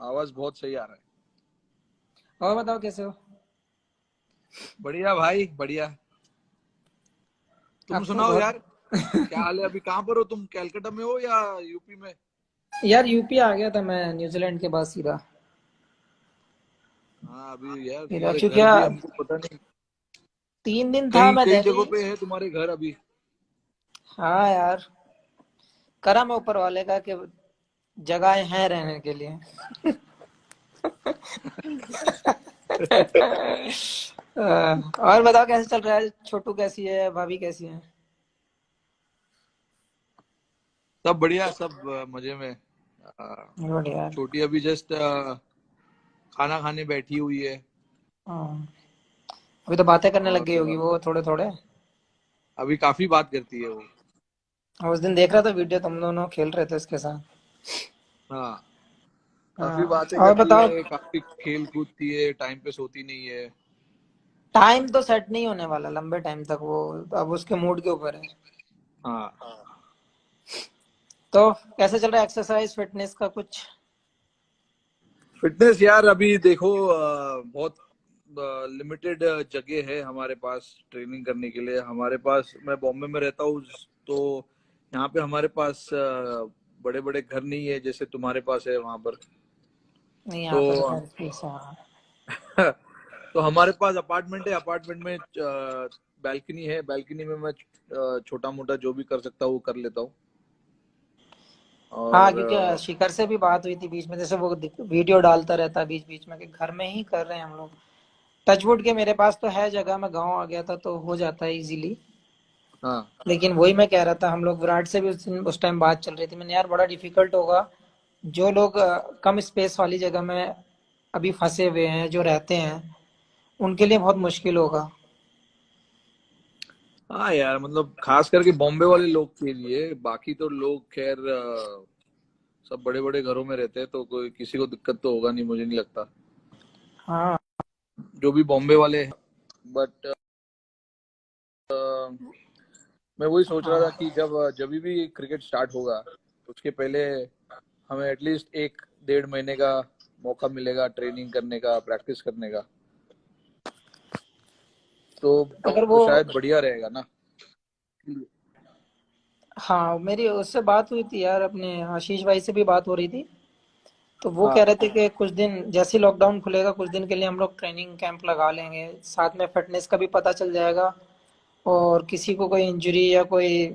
आवाज बहुत सही आ रहा है। और बताओ कैसे हो। बढ़िया भाई बढ़िया। तुम अब तो सुनाओ बहुत यार, क्या हाल है? अभी कहाँ पर हो तुम? कैलकाटा में हो या यूपी में? यार यूपी आ गया था मैं न्यूजीलैंड के बाद सीधा। हाँ अभी यार सीधा तुम्हारे क्योंकि घर भी हमको पता नहीं। 3 दिन था कई मैं कई दिल्ली। जगहों पे है तुम्हारे घर अभी। हाँ यार, करम है ऊपर वाले का कि जगह है रहने के लिए। और बताओ कैसे चल रहा है, छोटू कैसी है, भाभी कैसी है। सब बढ़िया, सब मजे में। बढ़िया यार। छोटी अभी जस्ट खाना खाने बैठी हुई है। हाँ, अभी तो बातें करने लग और गई होगी वो थोड़े थोड़े। अभी काफी बात करती है वो। उस दिन देख रहा था वीडियो, तुम दोनों खेल रहे थे उसके साथ। हाँ, काफी हाँ बातें और करती बताओ। है, काफी खेल कूदती है, टाइम पे सोती नहीं है। टाइम तो सेट नहीं होने वाला लंबे टाइम तक, वो अब उसके मूड के ऊपर है। हाँ। तो कैसे चल रहा है एक्सरसाइज फिटनेस का कुछ। फिटनेस यार अभी देखो, बहुत लिमिटेड जगह है हमारे पास ट्रेनिंग करने के लिए। हमारे पास, मैं बॉम्बे में रहता हूँ, तो यहाँ पे हमारे पास बड़े बड़े घर नहीं है जैसे तुम्हारे पास है वहां पर। नहीं यहाँ पे तो तो खैर स्पेस है। तो हमारे पास अपार्टमेंट है, अपार्टमेंट में बैल्कनी है, बैल्कनी में मैं छोटा मोटा जो भी कर सकता हूँ वो कर लेता हूँ। हाँ और क्योंकि शिखर से भी बात हुई थी बीच में, जैसे वो वीडियो डालता रहता है बीच बीच में कि घर में ही कर रहे हैं हम लोग। टचवुड के मेरे पास तो है जगह, मैं गांव आ गया था तो हो जाता है इजीली। हाँ। लेकिन वही मैं कह रहा था, हम लोग विराट से भी उस टाइम बात चल रही थी, मैंने यार बड़ा डिफिकल्ट होगा। जो लोग कम स्पेस वाली जगह में अभी फंसे हुए हैं, जो रहते हैं, उनके लिए बहुत मुश्किल होगा। हाँ यार, मतलब खास करके बॉम्बे वाले लोग के लिए, बाकी तो लोग खैर सब बड़े बड़े घरों में रहते हैं तो कोई किसी को दिक्कत तो होगा नहीं, मुझे नहीं लगता, हाँ जो भी बॉम्बे वाले हैं। बट मैं वही सोच रहा था हाँ कि जब जब भी क्रिकेट स्टार्ट होगा उसके पहले हमें एटलीस्ट 1 डेढ़ महीने का मौका मिलेगा ट्रेनिंग करने का, प्रैक्टिस करने का। अगर तो वो, शायद बढ़िया रहेगा ना। हाँ मेरी उससे बात हुई थी यार, अपने आशीष भाई से भी बात हो रही थी। तो वो कह हाँ। रहे थे कि कुछ दिन जैसे ही लॉकडाउन खुलेगा कुछ दिन के लिए हम लोग ट्रेनिंग कैंप लगा लेंगे, साथ में फिटनेस का भी पता चल जाएगा। और किसी को कोई इंजरी या कोई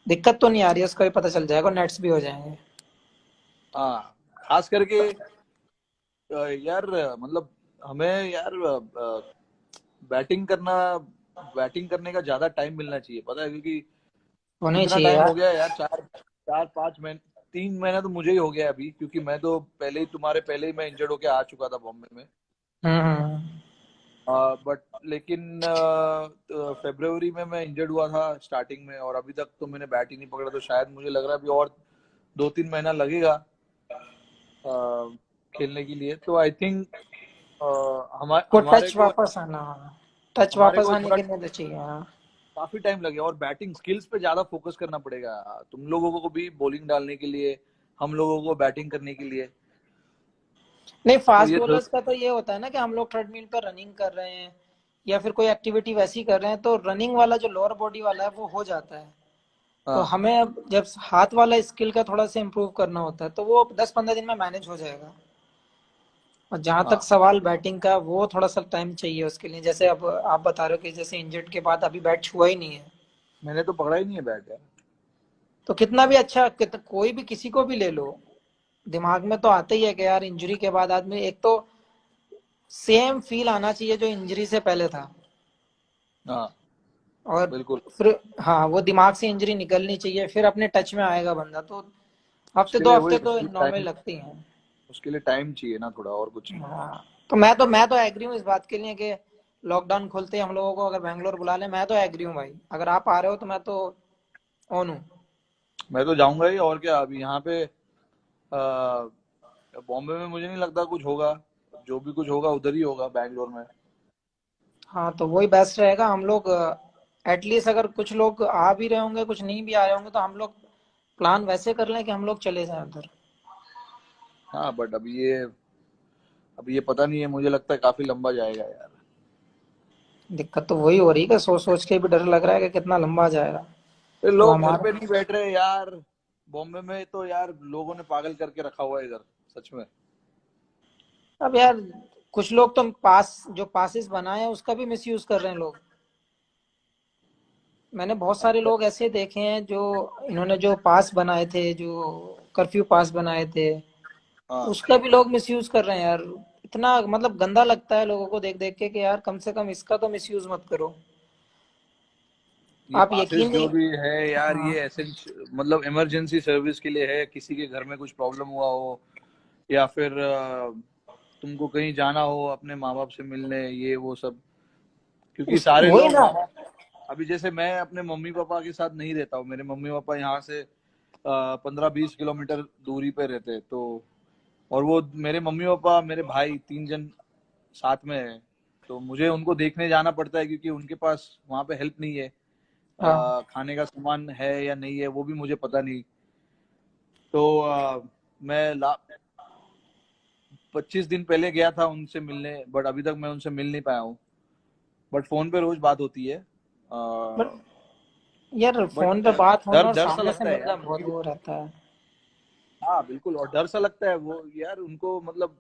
दिक्कत तो नहीं आ रही है उसका भी पता चल जाएगा, नेट्स भी हो जाएंगे। हाँ, खास करके यार मतलब हमें यार बैटिंग करना, बैटिंग करने का ज्यादा टाइम मिलना चाहिए, पता है? क्योंकि होना ही कितना चाहिए टाइम हो यार। गया है यार, 4 4 5 महीने, 3 महीना तो मुझे ही हो गया अभी, क्योंकि मैं तो पहले ही, तुम्हारे पहले ही मैं इंजर्ड होके आ चुका था बॉम्बे में। हम्म। बट लेकिन फरवरी में मैं इंजर्ड हुआ था स्टार्टिंग में, और अभी तक तो मैंने बैट ही नहीं पकड़ा, तो शायद मुझे लग रहा है अभी और 2 3 महीना लगेगा अ, खेलने के लिए। तो आई थिंक वो हमारे टच को वापस आना, टच हमारे वापस को आने थोड़ा के लिए तो चाहिए हाँ। काफी टाइम लगेगा, और बैटिंग स्किल्स पे ज्यादा फोकस करना पड़ेगा तुम लोगों को भी, बॉलिंग डालने के लिए, हम लोगों को बैटिंग करने के लिए। नहीं, तो फास्ट ये बॉलर्स का तो ये होता है ना कि हम लोग ट्रेडमिल पर रनिंग कर रहे हैं या फिर कोई एक्टिविटी वैसी कर रहे हैं, तो रनिंग वाला जो लोअर बॉडी वाला है वो हो जाता है। तो हाँ। हमें अब जब हाथ वाला स्किल का थोड़ा सा इम्प्रूव करना होता है तो वो 10-15 दिन में मैनेज हो जाएगा। और जहां तक हाँ। सवाल बैटिंग का, वो थोड़ा सा टाइम चाहिए उसके लिए, जैसे अब आप बता रहे हो कि जैसे इंजर्ड के बाद अभी बैट छुआ ही नहीं है। मैंने तो पकड़ा ही नहीं है बैट यार। तो कितना भी अच्छा कोई भी किसी को भी ले लो, दिमाग में तो आता ही है कि यार इंजरी के बाद आदमी, एक तो सेम फील आना चाहिए जो इंजरी से पहले था। हाँ और बिल्कुल। फिर हाँ, वो दिमाग से इंजरी निकलनी चाहिए फिर अपने टच में आएगा बंदा। तो हफ्ते उसके दो लिए हफ्ते वही, तो नॉर्मल लगती हैं। उसके लिए टाइम चाहिए ना थोड़ा, और कुछ नहीं। हाँ, तो मैं तो एग्री हूँ इस बात के लिए कि लॉकडाउन खुलते ही हम लोगों को अगर बैंगलोर बुला ले, मैं तो एग्री हूँ भाई, अगर आप आ रहे हो तो मैं तो ऑन हूँ। मैं तो जाऊंगा ही, और क्या। अभी यहाँ पे बॉम्बे में मुझे नहीं लगता कुछ होगा, जो भी कुछ होगा उधर ही होगा, बैंगलोर में। हाँ तो वही बेस्ट रहेगा, हम लोग एटलीस्ट अगर कुछ लोग आ भी रहे होंगे कुछ नहीं भी आ रहे होंगे तो हम लोग प्लान वैसे कर लें कि हम लोग चले जाएं उधर। हाँ बट अब ये पता नहीं है, मुझे लगता है काफी लंबा जाएगा यार। दिक्कत तो वही हो रही है कि सोच सोच के भी डर लग रहा है कि कितना लंबा जाएगा। ये अब लोग घर हमारा पे नहीं बैठ रहे यार। बॉम्बे में तो यार लोगों ने पागल करके रखा हुआ है इधर, सच में। अब यार कुछ लोग तो पास जो पासिस बनाए हैं उसका भी मिसयूज कर रहे हैं लोग। मैंने बहुत सारे लोग ऐसे देखे हैं जो इन्होंने जो पास बनाए थे, जो कर्फ्यू पास बनाए थे, हाँ, उसका भी लोग मिसयूज कर रहे हैं यार। इतना मतलब गंदा लगता है लोगों को देख देख के कि यार कम से कम इसका तो मिसयूज मत करो। ये आप पासेस यकीन जो नहीं। भी है यार, हाँ ये मतलब इमरजेंसी सर्विस के लिए है, किसी के घर में कुछ प्रॉब्लम हुआ हो, या फिर तुमको कहीं जाना हो अपने माँ बाप से मिलने, ये वो सब। क्योंकि उस सारे वही लोग ना। अभी जैसे मैं अपने मम्मी पापा के साथ नहीं रहता हूँ, मेरे मम्मी पापा यहाँ से 15-20 किलोमीटर दूरी पे रहते हैं, तो और वो मेरे मम्मी पापा मेरे भाई 3 जन साथ में है, तो मुझे उनको देखने जाना पड़ता है, क्योंकि उनके पास वहाँ पे हेल्प नहीं है। हाँ खाने का सामान है या नहीं है वो भी मुझे पता नहीं। तो मैं 25 दिन पहले गया था उनसे मिलने, बट अभी तक मैं उनसे मिल नहीं पाया हूँ। बट फोन पे रोज बात होती है। बट यार बट फोन पे बात होना डर और डर सा सामने से लगता है यार, मिलना बहुत क्योंकि वो रहता है। हाँ बिल्कुल, और डर सा लगता है वो यार, उनको मतलब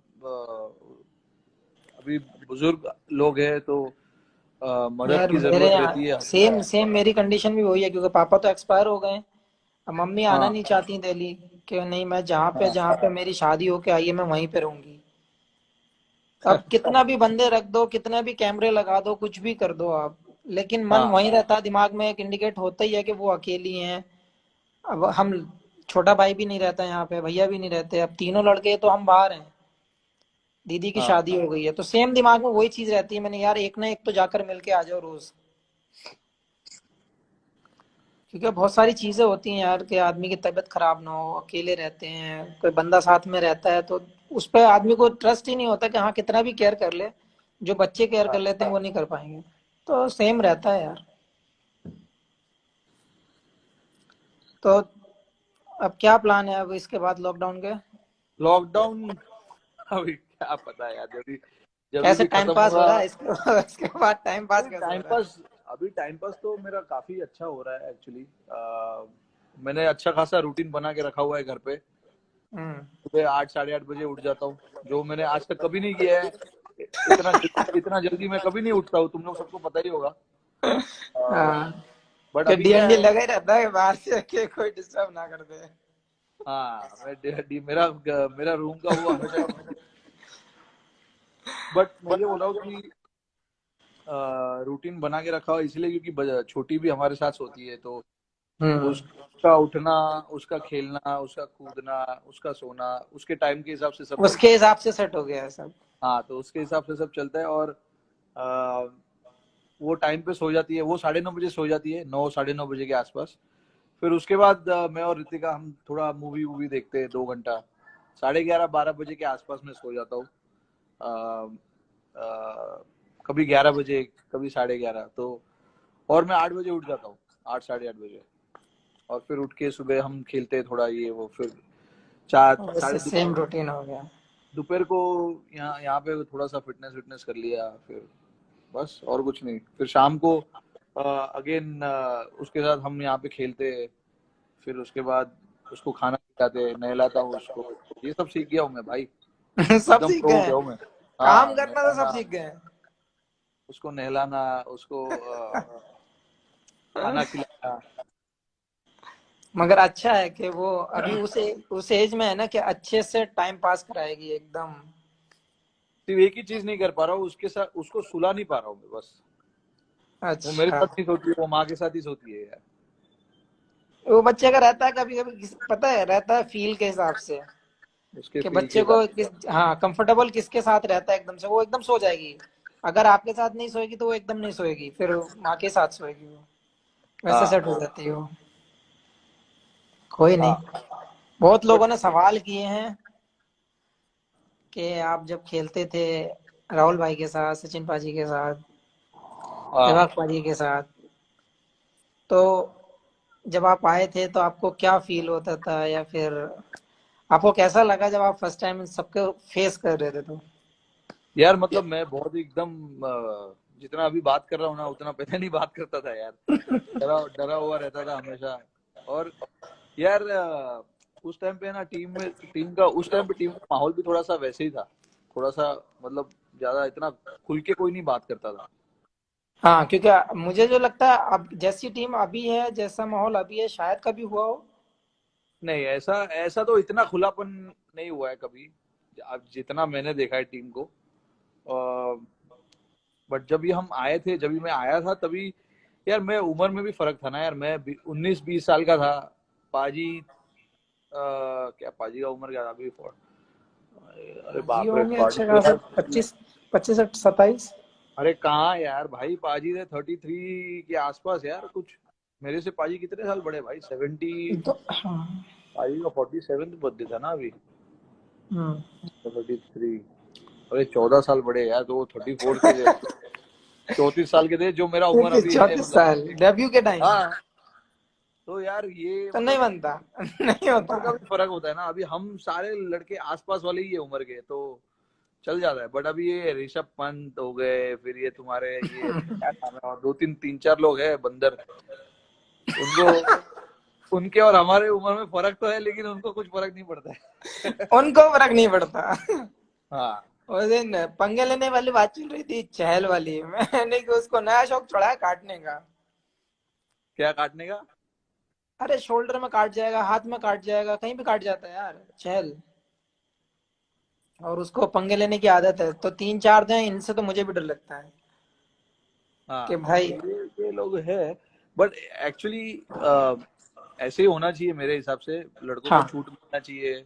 अभी बुजुर्ग लोग हैं, तो मदद यार की मेरे जरूरत यहाँ रहती है सेम हमेशा। सेम मेरी कंडीशन भी वही है, क्योंकि पापा तो एक्सपायर हो गए हैं। अब मम्मी आना हाँ नहीं चाहती दिल्ली, कि नहीं मैं हाँ जहाँ पे मेरी शादी होके आई है मैं वहीं पे रहूंगी। अब कितना भी बंदे रख दो, कितना भी कैमरे लगा दो, कुछ भी कर दो आप, लेकिन मन हाँ वहीं रहता है, दिमाग में एक इंडिकेट होता ही है कि वो अकेली हैं। अब हम छोटा भाई भी नहीं रहता यहाँ पे, भैया भी नहीं रहते, अब तीनों लड़के हैं, तो हम बाहर हैं। दीदी की हाँ शादी हो गई है, तो सेम दिमाग में वही चीज रहती है, मैंने यार एक ना एक तो जाकर मिलके आ जाओ रोज। क्योंकि बहुत सारी चीजें होती हैं यार कि आदमी की तबीयत खराब ना हो, अकेले रहते हैं, कोई बंदा साथ में रहता है तो उस पर आदमी को ट्रस्ट ही नहीं होता कि हाँ कितना भी केयर कर ले, जो बच्चे केयर कर हाँ। लेते हैं वो नहीं कर पाएंगे। तो सेम रहता है यार। तो अब क्या प्लान है अब इसके बाद लॉकडाउन के? लॉकडाउन अभी क्या पता है यार, जब जब कैसे भी टाइम खत्म पास हो होगा। रहा है इसके इसके बाद टाइम पास अभी कैसे हो टाइम रहा है? पास अभी टाइम पास तो मेरा काफी अच्छा हो रहा है एक्चुअली। मैंने अच्छा खासा रूटीन बना के रखा हुआ है घर पे। हम्म। सुबह 8 साढ़े 8 बजे उठ जाता हूँ, जो मैंने आज तक कभी नहीं किया है। इतना जल्दी मैं कभी नहीं उठता हूँ, तुम लोग सबको पता ही होगा। हाँ, बट कि अभी क्या डीएनडी है। लगा ही रहता है बाहर से कि कोई डिस्टर्ब ना कर दे। हाँ, मेरा मेरा रूम का वो हमेशा का। बट मैं ये बोल रहा हूँ कि रूटीन बना के रखा हुआ इसलिए क्योंकि छोटी भी हमारे साथ सोती है, तो हम्म। उसका उठना, उसका खेलना, उसका कूदना, उसका सोना, उसके टाइम के हिसाब से सब उसके चलता है। हिसाब से सेट हो गया है सब। हाँ, तो उसके हिसाब से सब चलता है, और आ, वो टाइम पे सो जाती है, वो 9:30 बजे सो जाती है, 9 साढ़े 9 बजे के आसपास। फिर उसके बाद मैं और ऋतिका हम थोड़ा मूवी वूवी देखते हैं 2 घंटा। 11:30 12 बजे के आसपास में सो जाता हूँ। कभी 11 बजे, कभी 11:30, तो और मैं 8 बजे उठ जाता हूँ, 8 साढ़े 8 बजे। और फिर उठ के सुबह हम खेलते हैं थोड़ा ये वो, फिर चार वैसे साढ़े सेम रूटीन हो गया। दोपहर को यहाँ यहाँ पे थोड़ा सा फिटनेस विटनेस कर लिया, फिर बस और कुछ नहीं। फिर शाम को अगेन उसके साथ हम यहाँ पे खेलते हैं। फिर उसके बाद उसको खाना खिलाते, नहलाता हूँ उसको। ये सब सीख गया हूँ मैं भाई, सब एकदम सीख प्रो गए हो हैं। गया हूँ मैं। काम हाँ, करना तो सब नहलाना, सीख गए हैं। उसको नहलाना, उसको खाना खिलाना। मगर अच्छा है कि वो अभी उस एज में है ना कि अच्छे से टाइम पास कराएगी एकदम। सिर्फ एक ही चीज नहीं कर पा रहा हूँ, उसके साथ उसको सुला नहीं पा रहा हूँ मैं बस। वो मेरे अच्छा। साथ नहीं सोती है, वो माँ के साथ ही सोती है यार। वो बच्चे का रहता है कभी कभी, पता है, रहता है फील के हिसाब से उसके कि फील के बच्चे हिसाब को हाँ कंफर्टेबल किसके साथ रहता है एकदम से वो एकदम सो जाएगी। अगर आपके साथ नहीं सोएगी तो वो एकदम नहीं सोएगी, फिर माँ के साथ सोएगी वो। से। वैसे हाँ सेट हो जाती है वो। कोई नहीं। हाँ। बहुत बट लोगों ने सवाल किए हैं कि आप जब खेलते थे राहुल भाई के साथ, सचिन पाजी के साथ, हाँ, सहवाग पाजी के साथ, तो जब आप आए थे तो आपको क्या फील होता था, या फिर आपको कैसा लगा जब आप फर्स्ट टाइम सबको फेस कर रहे थे तो? यार मतलब मैं बहुत ही एकदम जितना अभी बात कर रहा हूँ ना उतना पहले नहीं बात करता था यार। डरा डरा हुआ रहता था हमेशा। और यार उस टाइम पे ना उस टाइम पे टीम का माहौल भी थोड़ा सा वैसे ही था। थोड़ा सा मतलब ज्यादा इतना खुल के कोई नहीं बात करता था। हाँ, क्योंकि मुझे जो लगता है अब जैसी टीम अभी है, जैसा माहौल अभी है, शायद कभी हुआ हो। नहीं, ऐसा ऐसा तो इतना खुलापन नहीं हुआ है कभी। अब जितना मैंने देखा है टीम को। बट जब भी हम आए थे, जब भी मैं आया था तभी यार मैं उम्र में भी फर्क था ना यार। मैं 19-20 साल का था। पाजी क्या पाजी का उम्र क्या था अभी अरे जी बाप रे होंगे पाजी अच्छे तो खासे यार। 25, 25 27। अरे कहाँ यार भाई, पाजी थे 33 के आसपास यार कुछ। मेरे से पाजी कितने साल बड़े भाई, 70। तो हाँ। पाजी का 47 बर्थडे था ना अभी। हम्म। 33। अरे 14 साल बड़े यार, तो वो 34 के थे। 34 साल के थे जो मेरा उम्र फिर अभी है 34 मतलब। साल डेब्यू के टाइम हाँ। तो यार ये तो नहीं मतलब बनता। नहीं होता। उम्र का भी फर्क होता है ना। अभी हम सारे लड़के आसपास वाले ही है उम्र के, तो चल जाता है। बट अभी ये ऋषभ पंत हो गए, फिर ये तुम्हारे ये क्या नाम है, और दो तीन तीन चार लोग हैं बंदर। उनको उनके और हमारे उम्र में फर्क तो है, लेकिन उनको कुछ फर्क नहीं पड़ता है। उनको फर्क नहीं पड़ता। हाँ। उस दिन पंगे लेने वाली बात चल रही थी, चहल वाली। मैंने कि उसको नया शौक चढ़ा है काटने का। क्या काटने का? अरे शोल्डर में काट जाएगा, हाथ में काट जाएगा, कहीं भी काट जाता है यार चहल। और उसको पंगे लेने की आदत है, तो 3 4 हैं इनसे, तो मुझे भी डर लगता है कि हाँ तो भाई। ये लोग है। बट एक्चुअली ऐसे ही होना चाहिए मेरे हिसाब से। लड़कों को हाँ छूट मिलना चाहिए।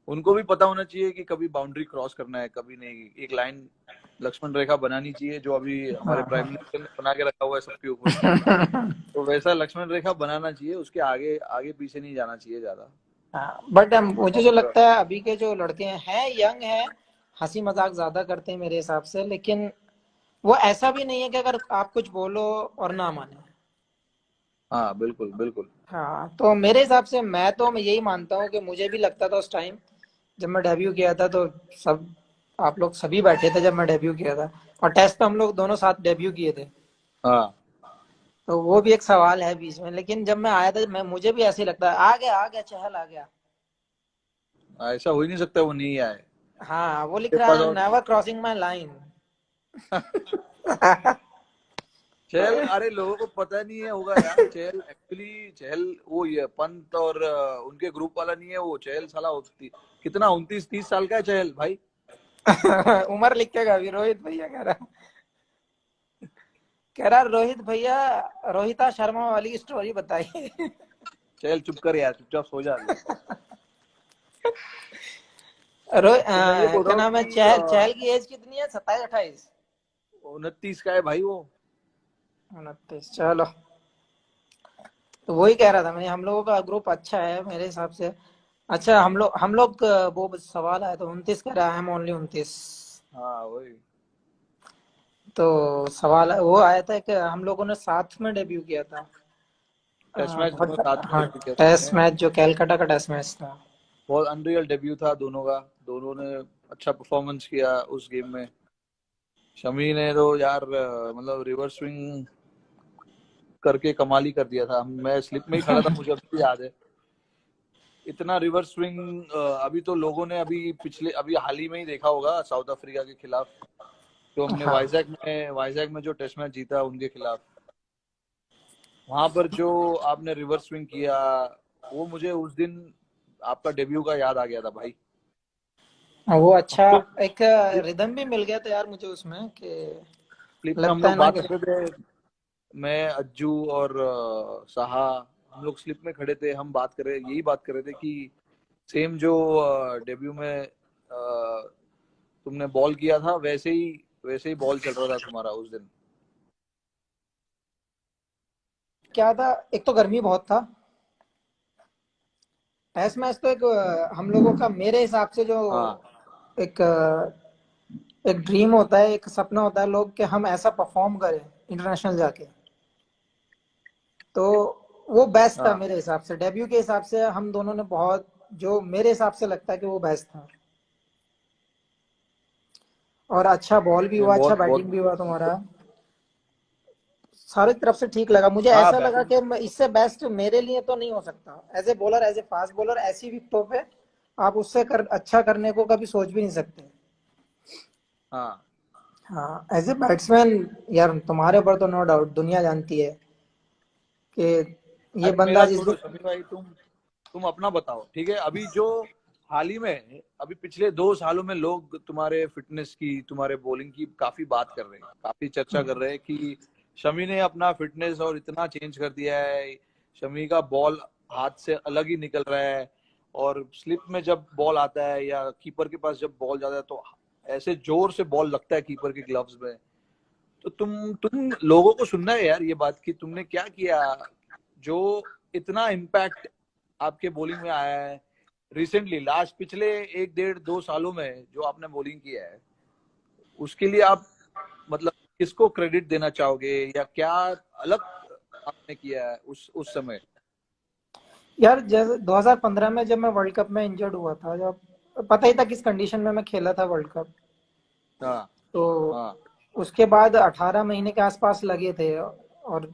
उनको भी पता होना चाहिए कि कभी बाउंड्री क्रॉस करना है, कभी नहीं। एक लाइन लक्ष्मण रेखा बनानी चाहिए, जो अभी हमारे हाँ प्राइम हाँ। मिनिस्टर ने बना के रखा हुआ है सबके ऊपर। तो वैसा लक्ष्मण रेखा बनाना चाहिए, उसके आगे आगे पीछे नहीं जाना चाहिए ज्यादा। हाँ, बट मुझे जो और लगता है अभी के जो लड़के हैं यंग हैं, हंसी मजाक ज्यादा करते हैं मेरे हिसाब से, लेकिन वो ऐसा भी नहीं है कि अगर आप कुछ बोलो और ना माने। हाँ बिल्कुल बिल्कुल। हाँ, तो मेरे हिसाब से मैं यही मानता हूँ कि मुझे भी लगता था उस टाइम जब मैं डेब्यू किया था, तो सब आप लोग सभी बैठे थे जब मैं डेब्यू किया था, और टेस्ट पे हम लोग दोनों साथ डेब्यू किए थे। हाँ। तो वो भी एक सवाल है बीच में, लेकिन जब मैं आया था, मैं मुझे भी ऐसे ही लगता है, आ गया चहल आ गया। ऐसा हो ही नहीं सकता वो नहीं आए। हाँ, वो लिख के रहा पास है और नेवर क्रॉसिंग माई लाइन। चहल, अरे लोगों को पता नहीं है होगा यार। चहल एक्चुअली चहल वो ये पंत और उनके ग्रुप वाला नहीं है वो। चहल साला कितना 29-30 साल का है चहल भाई। उम्र लिखेगा अभी, रोहित भैया कह रहा रोहित भैया, रोहिता शर्मा वाली स्टोरी बताइए। चहल चुप कर यार, चुपचाप सो जा अभी। तो मैं ये बोल रहा क्या हूँ नाम है, कि चहल चहल की एज कितनी है, 27 28? 29 का है भाई वो। 29, चलो। तो वही कह रहा था मैं, हम लोगों का ग्रुप अच्छा है मेरे हिसाब से। अच्छा, हम लोग वो सवाल आया तो 29 कह रहा है, हम ओनली 29। हाँ वही। तो सवाल वो आया था कि हम लोगों ने साथ में डेब्यू किया था। टेस्ट मैच दोनों बट साथ में हाँ, डेब्यू किया था टेस्ट हमने। मैच जो कैलकाटा का टेस्ट मैच था। बहुत अनरियल डेब्यू था दोनों का। दोनों ने अच्छा परफॉर्मेंस किया उस गेम में। शमी ने तो यार मतलब रिवर्स स्विंग करके कमाल ही कर दिया था। मैं स्लिप में ही खड़ा था, मुझे अभी भी याद है। इतना रिवर्स स्विंग अभी तो लोगों ने अभी हाल ही में ही देखा होगा साउथ अफ्रीका के खिलाफ। जो हमने हाँ, वाइजैक में जो टेस्ट मैच जीता उनके खिलाफ। वहां पर जो आपने रिवर्स स्विंग किया, वो मुझे उस दिन आपका डेब्यू का याद आ गया था भाई। वो हम अच्छा लोग एक रिदम भी मिल गया था यार मुझे उसमें, कि स्लिप में हम लगता है लोग ना बात कि कर रहे थे। मैं, अज्जू और साहा, हम लोग स्लिप में खड़े थे। हम यही बात कर रहे थे कि सेम जो डेब्यू में तुमने बॉल किया था, वैसे ही बॉल चल रहा था तुम्हारा उस दिन। क्या था, एक तो गर्मी बहुत था। टेस्ट मैच तो एक हम लोगों का मेरे हिसाब से जो हाँ एक एक ड्रीम होता है, एक सपना होता है लोग, कि हम ऐसा परफॉर्म करें इंटरनेशनल जाके। तो वो बेस्ट था हाँ मेरे हिसाब से, डेब्यू के हिसाब से हम दोनों ने बहुत जो मेरे हिसाब से लगता है कि वो बेस्ट था। और अच्छा बॉल भी नहीं, हुआ, अच्छा बहुत बैटिंग बहुत। भी हुआ तुम्हारा, सारी तरफ से ठीक लगा मुझे। हाँ ऐसा लगा बैटिंग। कि इससे बेस्ट मेरे लिए तो नहीं हो सकता as a bowler, as a fast bowler, ऐसी विकेटों पे आप उससे अच्छा करने को कभी सोच भी नहीं सकते। हाँ हाँ एज ए बैट्समैन यार तुम्हारे ऊपर तो नो डाउट दुनिया जानती है कि ये अरे बंदा मेरा जिस छोड़ो दिन। शमी भाई, तुम अपना बताओ, ठीक है? अभी जो हाल ही में, अभी पिछले 2 सालों में लोग तुम्हारे फिटनेस की, तुम्हारे बॉलिंग की काफी बात कर रहे हैं, काफी चर्चा कर रहे हैं कि शमी ने अपना फिटनेस और इतना चेंज कर दिया है, शमी का बॉल हाथ से अलग ही निकल रहा है, और स्लिप में जब बॉल आता है या कीपर के पास जब बॉल जाता है तो ऐसे जोर से बॉल लगता है कीपर के ग्लव्स में। तो तुम लोगों को सुनना है यार ये बात कि तुमने क्या किया जो इतना इम्पैक्ट आपके बॉलिंग में आया है रिसेंटली, लास्ट पिछले 1 1.5 2 सालों में जो आपने बॉलिंग किया है, उसके लिए आप मतलब किसको क्रेडिट देना चाहोगे, या क्या अलग आपने किया है उस समय? यार जैसे 2015 में जब मैं वर्ल्ड कप में इंजर्ड हुआ था, जब पता ही था किस कंडीशन में मैं खेला था वर्ल्ड कप, हाँ तो हाँ उसके बाद 18 महीने के आसपास लगे थे। और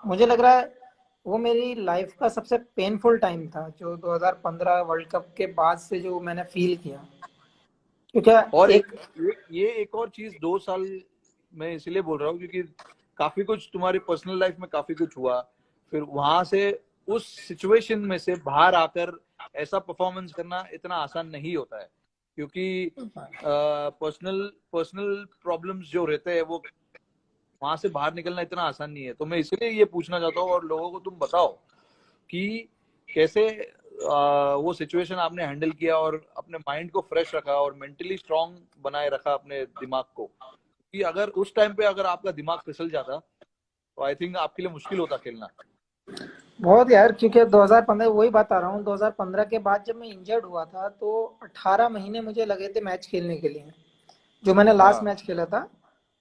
मुझे लग रहा है वो मेरी लाइफ का सबसे पेनफुल टाइम था, जो 2015 वर्ल्ड कप के बाद से जो मैंने फील किया, क्योंकि और एक। ये एक और चीज, 2 साल मैं इसलिए बोल रहा हूँ क्योंकि काफी कुछ तुम्हारी पर्सनल लाइफ में काफी कुछ हुआ, फिर वहां से उस सिचुएशन में से बाहर आकर ऐसा परफॉर्मेंस करना इतना आसान नहीं होता है, क्योंकि पर्सनल पर्सनल प्रॉब्लम्स जो रहते हैं वो वहां से बाहर निकलना इतना आसान नहीं है। तो मैं इसलिए ये पूछना चाहता हूँ, और लोगों को तुम बताओ कि कैसे वो सिचुएशन आपने हैंडल किया और अपने माइंड को फ्रेश रखा और मेंटली स्ट्रांग बनाए रखा अपने दिमाग को, कि अगर उस टाइम पे अगर आपका दिमाग फिसल जाता तो आई थिंक आपके लिए मुश्किल होता खेलना। बहुत यार, क्योंकि 2015 वही बता रहा हूँ, 2015 के बाद जब मैं इंजर्ड हुआ था तो 18 महीने मुझे लगे थे मैच खेलने के लिए, जो मैंने लास्ट हाँ मैच खेला था।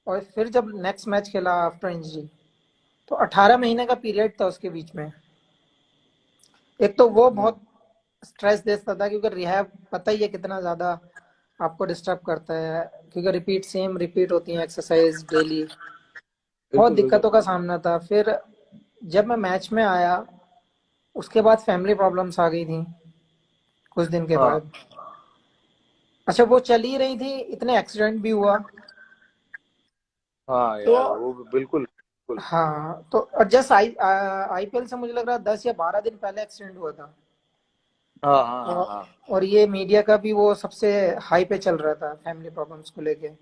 और फिर जब नेक्स्ट मैच खेला आफ्टर इंजरी, तो 18 महीने का पीरियड था उसके बीच में। एक तो वो हम्म, बहुत स्ट्रेस देता था, क्योंकि रिहैब पता ही है कितना ज्यादा आपको डिस्टर्ब करता है, क्योंकि सेम रिपीट होती है एक्सरसाइज डेली। बहुत बिल्कुल बिल्कुल। दिक्कतों का सामना था। फिर जब मैं मैच में आया, उसके बाद फैमिली प्रॉब्लम्स आ गई थी कुछ दिन के हाँ बाद। अच्छा वो चल ही रही थी, इतने एक्सीडेंट भी हुआ। हाँ तो यार वो बिल्कुल बिल्कुल। हाँ, तो और जस्ट आईपीएल से मुझे लग रहा है 10 या 12 दिन पहले एक्सीडेंट हुआ था। हाँ हाँ हाँ और, हाँ और ये मीडिया का भी वो सबसे हाई पे चल रहा था फैमिली प्रॉब्लम्स को लेके। तो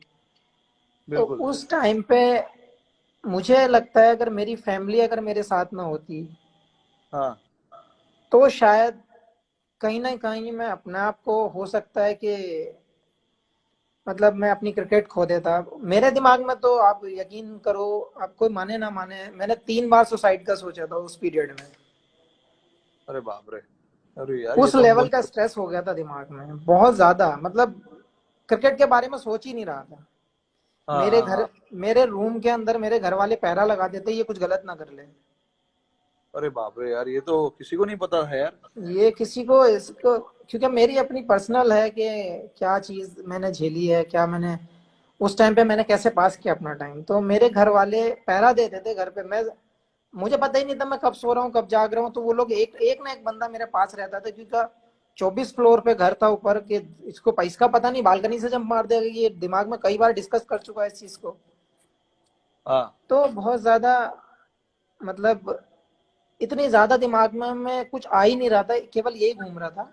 बिल्कुल। उस टाइम पे मुझे लगता है अगर मेरी फैमिली अगर मेरे साथ ना होती, हाँ तो शायद कहीं ना कहीं मैं अपने आप को, हो सकता है कि मतलब मैं अपनी क्रिकेट खो देता। मेरे दिमाग में तो आप यकीन करो, आप कोई माने ना माने, मैंने 3 बार सुसाइड का सोचा था उस पीरियड में। अरे बाप रे, अरे यार ये उस तो लेवल का बहुत। स्ट्रेस हो गया था दिमाग में, बहुत ज्यादा, मतलब क्रिकेट के बारे में सोच ही नहीं रहा था। हाँ मेरे हाँ घर, हाँ। मेरे रूम के अंदर मेरे घर वाले पहरा लगा देते ये कुछ गलत ना कर ले। अरे बाप रे यार, ये तो किसी को नहीं पता है यार। ये किसी को इसको, क्योंकि मेरी अपनी पर्सनल है कि क्या चीज मैंने झेली है, क्या मैंने उस टाइम पे मैंने कैसे पास किया अपना टाइम। तो मेरे घर वाले पहरा देते थे घर पे। मैं, मुझे पता ही नहीं था मैं कब सो रहा हूँ कब जाग रहा हूँ। तो वो लोग एक एक ना एक बंदा मेरे पास रहता था, क्योंकि 24 फ्लोर पे घर था ऊपर के। इसको इसका पता नहीं बालकनी से जंप मार देगा, ये दिमाग में कई बार डिस्कस कर चुका है इस चीज को। हाँ तो बहुत ज्यादा, मतलब इतनी ज्यादा दिमाग में कुछ आ ही नहीं रहा था, केवल यही घूम रहा था।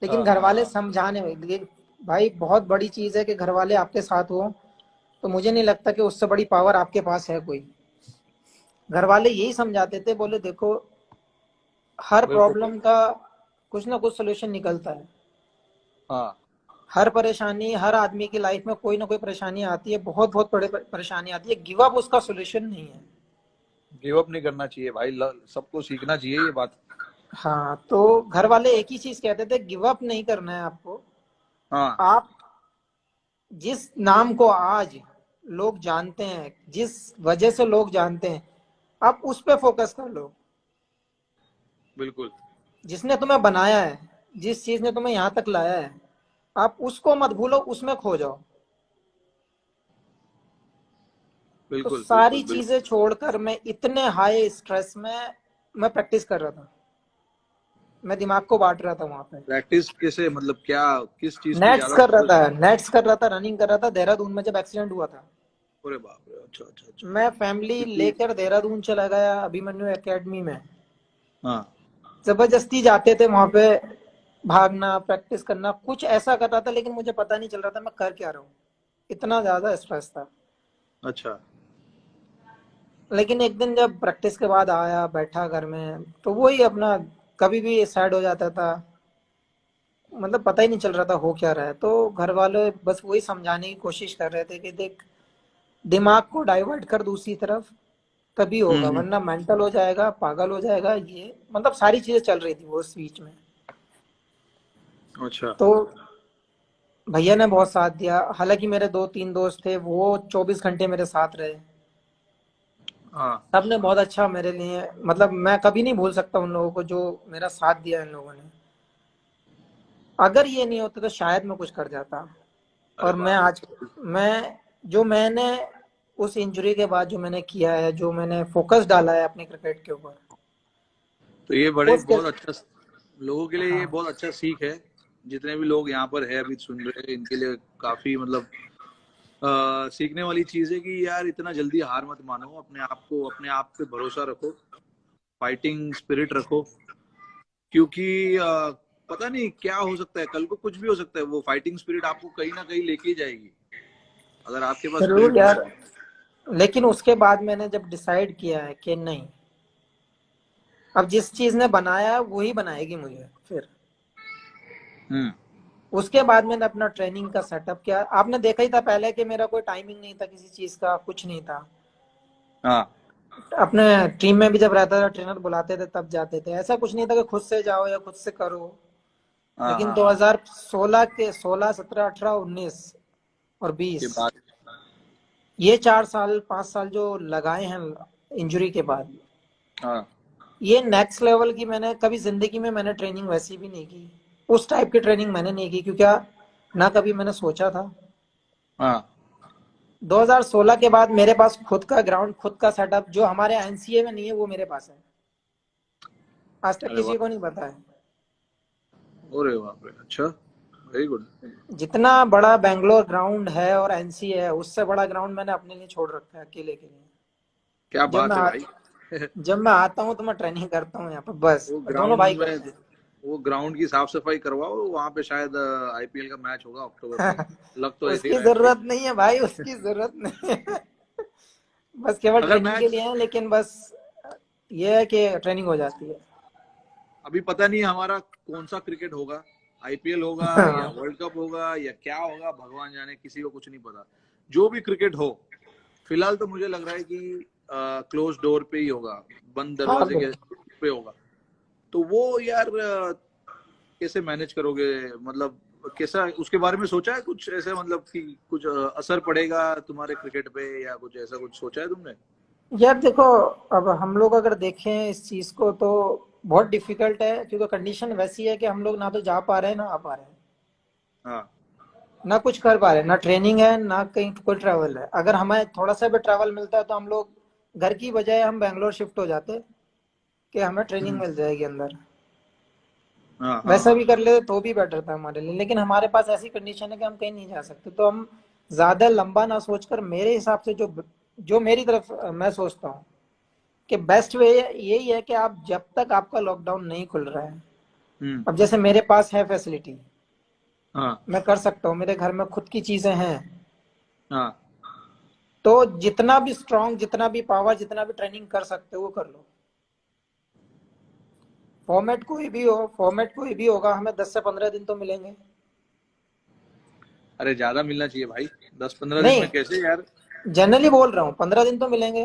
लेकिन हाँ घर हाँ वाले हाँ। समझाने में, लेकिन भाई बहुत बड़ी चीज है कि घर वाले आपके साथ हो। तो मुझे नहीं लगता कि उससे बड़ी पावर आपके पास है कोई। घर वाले यही समझाते थे, बोले देखो हर बिल्कुल। प्रॉब्लम का कुछ ना कुछ सोल्यूशन निकलता है। हाँ, हर परेशानी, हर आदमी की लाइफ में कोई ना कोई परेशानी आती है, बहुत बहुत बड़े परेशानी आती है। गिव अप उसका सोल्यूशन नहीं है। गिव अप नहीं करना चाहिए भाई, सबको सीखना चाहिए ये बात। हाँ, तो घर वाले एक ही चीज कहते थे, गिव अप नहीं करना है आपको। हाँ आप जिस नाम को आज लोग जानते हैं, जिस वजह से लोग जानते हैं, आप उस पे फोकस कर लो। बिल्कुल। जिसने तुम्हें बनाया है, जिस चीज ने तुम्हें यहाँ तक लाया है, आप उसको मत भूलो, उसमें खो जाओ। तो बिल्कुल सारी बिल्कुल चीजें बिल्कुल। छोड़कर मैं इतने हाई स्ट्रेस में मैं प्रैक्टिस कर रहा था, मैं दिमाग को बांट रहा था वहां पे। प्रैक्टिस कैसे, मतलब क्या, किस चीज की नेट्स ज्यादा कर रहा फोकस? था, नेट्स कर रहा था, रनिंग कर रहा था देहरादून में जब एक्सीडेंट हुआ था। अरे बाप रे, अच्छा अच्छा अच्छा। मैं फैमिली क्योंकि लेकर देहरादून चला गया अभिमन्यु एकेडमी में। हाँ। जबरदस्ती जाते थे वहां पे, भागना, प्रैक्टिस करना, कुछ ऐसा कर रहा था, लेकिन मुझे पता नहीं चल रहा था मैं कर क्या रहा हूँ, इतना ज्यादा स्ट्रेस था। अच्छा। लेकिन एक दिन जब प्रैक्टिस के बाद आया, बैठा घर में, तो वही अपना, कभी भी सैड हो जाता था, मतलब पता ही नहीं चल रहा था हो क्या रहा है। तो घर वाले बस वही समझाने की कोशिश कर रहे थे कि देख, दिमाग को डाइवर्ट कर दूसरी तरफ, तभी होगा, हम्म। वरना मेंटल हो जाएगा, पागल हो जाएगा, ये मतलब सारी चीजें चल रही थी वो उस बीच में। अच्छा। तो भैया ने बहुत साथ दिया, हालांकि मेरे दो तीन दोस्त थे, वो 24 घंटे मेरे साथ रहे। हाँ। सबने बहुत अच्छा मेरे लिए, मतलब मैं कभी नहीं भूल सकता उन लोगों को जो मेरा साथ दिया इन लोगों ने। अगर ये नहीं होता तो शायद मैं कुछ कर जाता। अरे और मैं बाप आज, रे। मैं जो मैंने उस इंजरी के बाद जो मैंने किया है, जो मैंने फोकस डाला है अपने क्रिकेट के ऊपर, तो ये बड़े उसके, बहुत अच्छा, लोगों के लिए ये हाँ, बहुत अच्छा सीख है। जितने भी लोग यहाँ पर है अभी सुन रहे हैं, इनके लिए काफी मतलब सीखने वाली चीज है कि यार इतना जल्दी हार मत मानो, अपने आप को, अपने आप पे भरोसा रखो, फाइटिंग स्पिरिट रखो। क्योंकि पता नहीं क्या हो सकता है, कल को कुछ भी हो सकता है, वो फाइटिंग स्पिरिट आपको कहीं ना कहीं लेके ही जाएगी अगर आपके पास जरूर स्पिरिट यार। होगा। लेकिन उसके बाद मैंने जब डिसाइड किया है कि नहीं, अब जिस चीज ने बनाया है वही बनाएगी मुझे फिर, हम्म। उसके बाद मैंने अपना ट्रेनिंग का सेटअप किया। आपने देखा ही था पहले कि मेरा कोई टाइमिंग नहीं था किसी चीज का, कुछ नहीं था। हाँ अपने टीम में भी जब रहता था, ट्रेनर बुलाते थे तब जाते थे, ऐसा कुछ नहीं था कि खुद से जाओ या खुद से करो। हाँ लेकिन हाँ हाँ। 2016 के 16, 17, 18, 19 और के 20, बाद। ये 4 साल 5 साल जो लगाए हैं इंजरी के बाद, हाँ ये नेक्स्ट लेवल की मैंने कभी जिंदगी में मैंने ट्रेनिंग वैसी भी नहीं की। उस टाइप की ट्रेनिंग मैंने नहीं की, क्योंकि ना कभी मैंने सोचा था। हाँ। 2016 के बाद मेरे पास खुद का ग्राउंड, खुद का सेटअप, जो हमारे एनसीए में नहीं है वो मेरे पास है। आज तक अरे किसी वाह। को नहीं पता है। अरे बाप रे, अच्छा, वेरी गुड। जितना बड़ा बैंगलोर ग्राउंड है और एनसीए है, उससे बड़ा ग्राउंड मैंने अपने लिए छोड़ रखा है, अकेले के लिए। क्या जब बात मैं है आ, भाई। जब मैं आता हूँ तो मैं ट्रेनिंग करता हूँ यहाँ पर, बस वो दोनों भाई ग्राउंड में, करते वो ग्राउंड की साफ सफाई करवाओ, वहां पे शायद आईपीएल का मैच होगा अक्टूबर में। हैं। लग तो ऐसे ही उसकी रहा है भाई। जरूरत नहीं है भाई, उसकी जरूरत नहीं है। बस केवल अगर ट्रेनिंग के मैच, लिए है, लेकिन बस ये है कि ट्रेनिंग हो जाती है। अभी पता नहीं हमारा कौन सा क्रिकेट होगा, आईपीएल होगा या हाँ, वर्ल्ड कप होगा या क्या होगा, भगवान जाने, किसी को कुछ नहीं पता। जो भी क्रिकेट हो, फिलहाल तो मुझे लग रहा है कि क्लोज डोर पे ही होगा, बंद हाँ दरवाजे के बिल्कुल। पे होगा। तो वो यार कैसे मैनेज करोगे, मतलब कैसा, उसके बारे में सोचा है कुछ ऐसे, मतलब कि कुछ असर पड़ेगा तुम्हारे क्रिकेट पे या कुछ ऐसा कुछ सोचा है तुमने? यार देखो, अब हम लोग अगर देखें इस चीज को तो बहुत डिफिकल्ट है, क्योंकि कंडीशन वैसी है कि हम लोग ना तो जा पा रहे हैं ना आ पा रहे हैं, हाँ। ना कुछ कर पा रहे हैं, ना ट्रेनिंग है ना कहीं कोई ट्रैवल है। अगर हमें थोड़ा सा भी ट्रैवल मिलता है तो हम लोग घर की बजाय हम बैंगलोर शिफ्ट हो जाते, कि हमें ट्रेनिंग हम्म। मिल जाएगी अंदर। हाँ हाँ वैसा हाँ। भी कर लेते तो भी बेटर था हमारे लिए, लेकिन हमारे पास ऐसी कंडीशन है कि हम कहीं नहीं जा सकते। तो हम ज्यादा लंबा ना सोचकर, मेरे हिसाब से जो जो मेरी तरफ मैं सोचता हूँ कि बेस्ट वे यही है कि आप जब तक आपका लॉकडाउन नहीं खुल रहा है, हम्म। अब जैसे मेरे पास है फैसिलिटी, हाँ मैं कर सकता हूँ, मेरे घर में खुद की चीजें हैं, हाँ। तो जितना भी स्ट्रांग, जितना भी पावर, जितना भी ट्रेनिंग कर सकते हो वो कर लो। फॉर्मेट कोई भी हो, फॉर्मेट कोई भी होगा, हमें 10 से 15 दिन तो मिलेंगे। अरे ज्यादा मिलना चाहिए भाई, 10-15 दिन नहीं, में कैसे यार। जनरली बोल रहा हूँ 15 दिन तो मिलेंगे।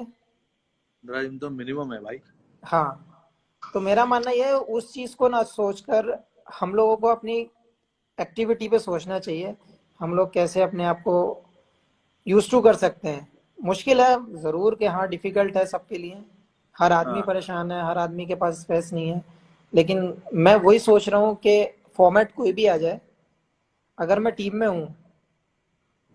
15 दिन तो मिनिमम है भाई। हाँ, तो मेरा मानना यह है, उस चीज को ना सोचकर हम लोगों को अपनी एक्टिविटी पे सोचना चाहिए, हम लोग कैसे अपने आप को यूज टू कर सकते हैं। मुश्किल है जरूर, कि हाँ डिफिकल्ट है सबके लिए, हर आदमी हाँ परेशान है, हर आदमी के पास स्पेस नहीं है। लेकिन मैं वही सोच रहा हूँ कि फॉर्मेट कोई भी आ जाए, अगर मैं टीम में हूँ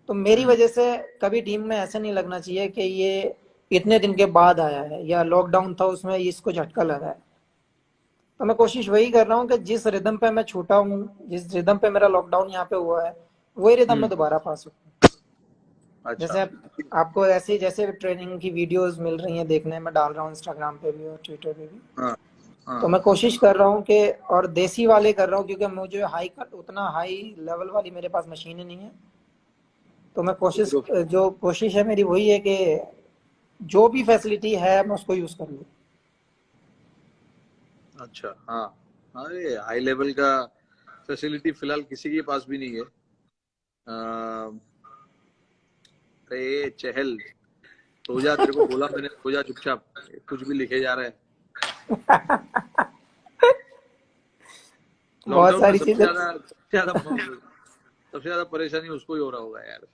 तो मेरी हम्म। वजह से कभी टीम में ऐसा नहीं लगना चाहिए कि ये इतने दिन के बाद आया है या लॉकडाउन था उसमें इसको झटका लगा है। तो मैं कोशिश वही कर रहा हूँ कि जिस रिदम पे मैं छूटा हूँ, जिस रिदम पे मेरा लॉकडाउन यहाँ पे हुआ है, वही रिदम में हम्म। दोबारा पास हो। अच्छा। जैसे आपको ऐसे जैसे ट्रेनिंग की वीडियोस मिल रही हैं देखने में, डाल रहा हूँ इंस्टाग्राम पे भी और ट्विटर पे भी। हाँ तो हाँ। मैं कोशिश कर रहा हूँ कि, और देसी वाले कर रहा हूँ क्योंकि मुझे उतना हाई लेवल वाली मेरे पास मशीनें नहीं है। तो मैं कोशिश, तो जो कोशिश है मेरी वही है कि जो भी फैसिलिटी है मैं उसको यूज कर लूँ। अच्छा हाँ। अरे हाई लेवल का फैसिलिटी फिलहाल किसी के पास भी नहीं है। अरे चहल, सो जा, तेरे को बोला मैंने, सो जा चुपचाप, कुछ भी लिखे जा रहा है। बहुत लॉकडाउन में सारी चीजें। सबसे ज्यादा परेशानी उसको ही हो रहा होगा यार।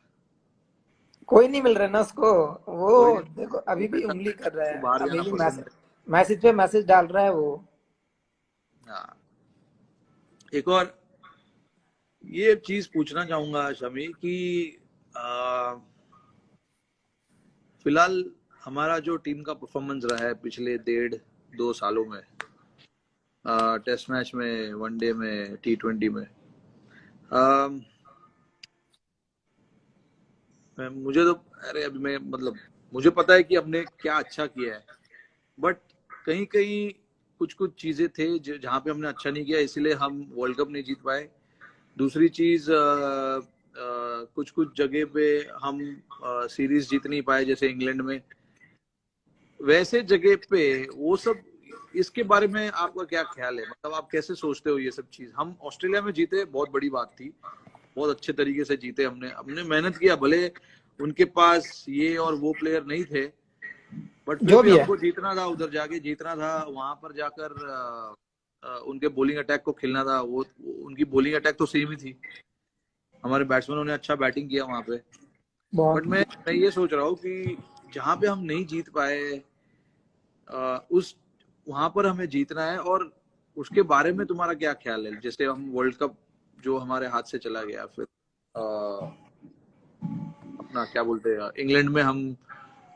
कोई नहीं मिल रहा ना उसको। वो कोई नहीं, देखो अभी भी पैसा, उंगली कर रहा उसको है, बाहर अभी जाना भी पसंद मैसेज है। मैसेज पे मैसेज डाल रहा है वो। हाँ। एक और ये चीज पूछना चाहूंगा शमी कि आ, फिलहाल हमारा जो टीम का परफॉर्मेंस रहा है पिछले 1.5 2 सालों में, टेस्ट मैच में, वनडे में, T20 में, अम, मुझे तो, अरे अभी मैं मतलब मुझे पता है कि हमने क्या अच्छा किया है, बट कहीं कहीं कुछ कुछ चीजें थे जहाँ पे हमने अच्छा नहीं किया, इसीलिए हम वर्ल्ड कप नहीं जीत पाए। दूसरी चीज, कुछ कुछ जगह पे हम सीरीज जीत नहीं पाए, जैसे इंग्लैंड में, वैसे जगह पे वो सब। इसके बारे में आपका क्या ख्याल है, मतलब आप कैसे सोचते हो ये सब चीज? हम ऑस्ट्रेलिया में जीते, बहुत बड़ी बात थी, बहुत अच्छे तरीके से जीते, हमने हमने मेहनत किया, भले उनके पास ये और वो प्लेयर नहीं थे, बट फिर जो भी भी है। हमको जीतना था, उधर जाके जीतना था, वहां पर जाकर उनके बॉलिंग अटैक को खेलना था। वो उनकी बॉलिंग अटैक तो सेम ही थी, हमारे बैट्समैनों ने अच्छा बैटिंग किया वहां पे। बट बहुत। मैं ये सोच रहा हूँ कि जहां पे हम नहीं जीत पाए, उस वहां पर हमें जीतना है। और उसके बारे में तुम्हारा क्या ख्याल है? जैसे हम वर्ल्ड कप जो हमारे हाथ से चला गया, फिर अपना क्या बोलते हैं, इंग्लैंड में हम